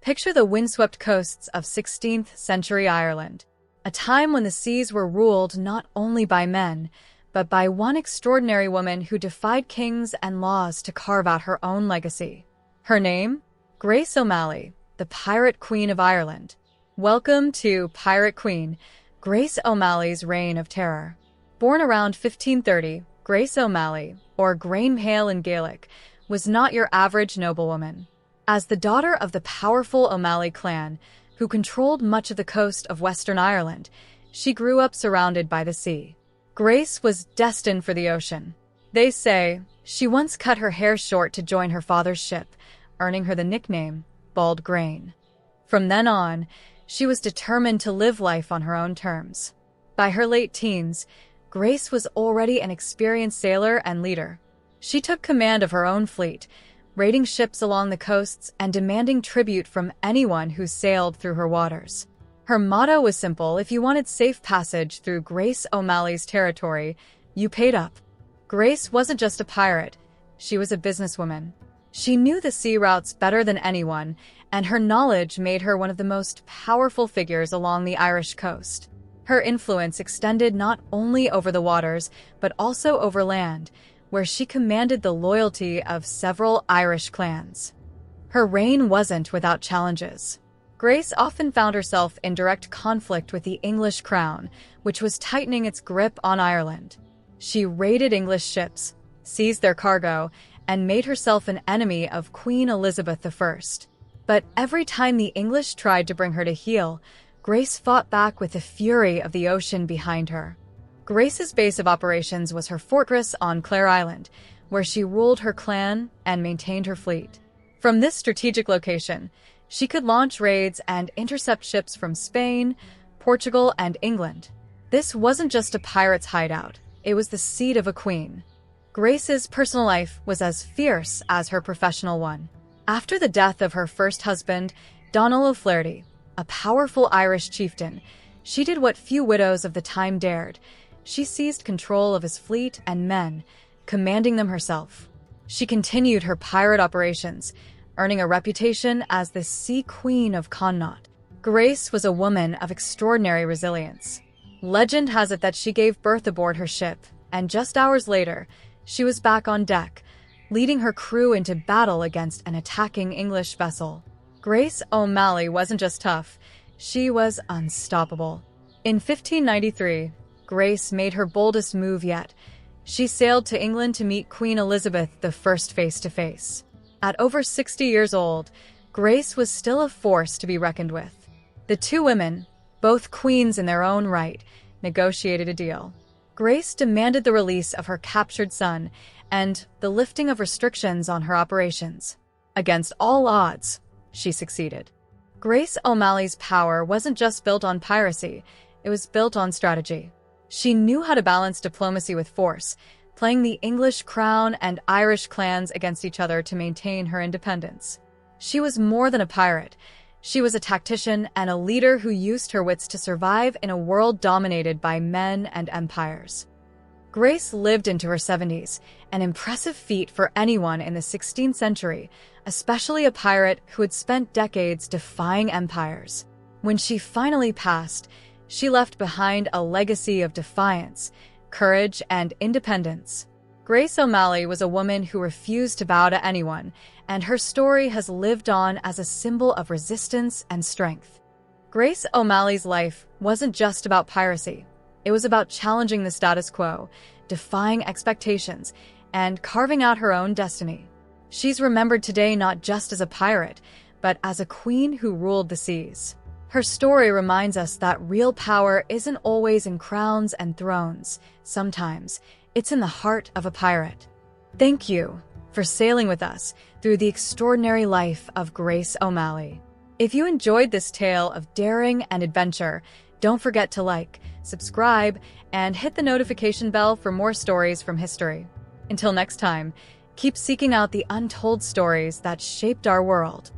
Picture the windswept coasts of 16th century Ireland, a time when the seas were ruled not only by men, but by one extraordinary woman who defied kings and laws to carve out her own legacy. Her name? Grace O'Malley, the Pirate Queen of Ireland. Welcome to Pirate Queen, Grace O'Malley's Reign of Terror. Born around 1530, Grace O'Malley, or Grainhale in Gaelic, was not your average noblewoman. As the daughter of the powerful O'Malley clan, who controlled much of the coast of Western Ireland, she grew up surrounded by the sea. Grace was destined for the ocean. They say she once cut her hair short to join her father's ship, earning her the nickname Bald Grain. From then on, she was determined to live life on her own terms. By her late teens, Grace was already an experienced sailor and leader. She took command of her own fleet, raiding ships along the coasts and demanding tribute from anyone who sailed through her waters. Her motto was simple: if you wanted safe passage through Grace O'Malley's territory, you paid up. Grace wasn't just a pirate, she was a businesswoman. She knew the sea routes better than anyone, and her knowledge made her one of the most powerful figures along the Irish coast. Her influence extended not only over the waters, but also over land, where she commanded the loyalty of several Irish clans. Her reign wasn't without challenges. Grace often found herself in direct conflict with the English crown, which was tightening its grip on Ireland. She raided English ships, seized their cargo, and made herself an enemy of Queen Elizabeth I. But every time the English tried to bring her to heel, Grace fought back with the fury of the ocean behind her. Grace's base of operations was her fortress on Clare Island, where she ruled her clan and maintained her fleet. From this strategic location, she could launch raids and intercept ships from Spain, Portugal, and England. This wasn't just a pirate's hideout, it was the seat of a queen. Grace's personal life was as fierce as her professional one. After the death of her first husband, Donald O'Flaherty, a powerful Irish chieftain, she did what few widows of the time dared. She seized control of his fleet and men, commanding them herself. She continued her pirate operations, earning a reputation as the Sea Queen of Connaught. Grace was a woman of extraordinary resilience. Legend has it that she gave birth aboard her ship, and just hours later, she was back on deck, leading her crew into battle against an attacking English vessel. Grace O'Malley wasn't just tough, she was unstoppable. In 1593, Grace made her boldest move yet. She sailed to England to meet Queen Elizabeth I face-to-face. At over 60 years old, Grace was still a force to be reckoned with. The two women, both queens in their own right, negotiated a deal. Grace demanded the release of her captured son and the lifting of restrictions on her operations. Against all odds, she succeeded. Grace O'Malley's power wasn't just built on piracy, it was built on strategy. She knew how to balance diplomacy with force, playing the English crown and Irish clans against each other to maintain her independence. She was more than a pirate. She was a tactician and a leader who used her wits to survive in a world dominated by men and empires. Grace lived into her 70s, an impressive feat for anyone in the 16th century, especially a pirate who had spent decades defying empires. When she finally passed, she left behind a legacy of defiance, courage, and independence. Grace O'Malley was a woman who refused to bow to anyone, and her story has lived on as a symbol of resistance and strength. Grace O'Malley's life wasn't just about piracy. It was about challenging the status quo, defying expectations, and carving out her own destiny. She's remembered today not just as a pirate, but as a queen who ruled the seas. Her story reminds us that real power isn't always in crowns and thrones. Sometimes, it's in the heart of a pirate. Thank you for sailing with us through the extraordinary life of Grace O'Malley. If you enjoyed this tale of daring and adventure, don't forget to like, subscribe, and hit the notification bell for more stories from history. Until next time, keep seeking out the untold stories that shaped our world.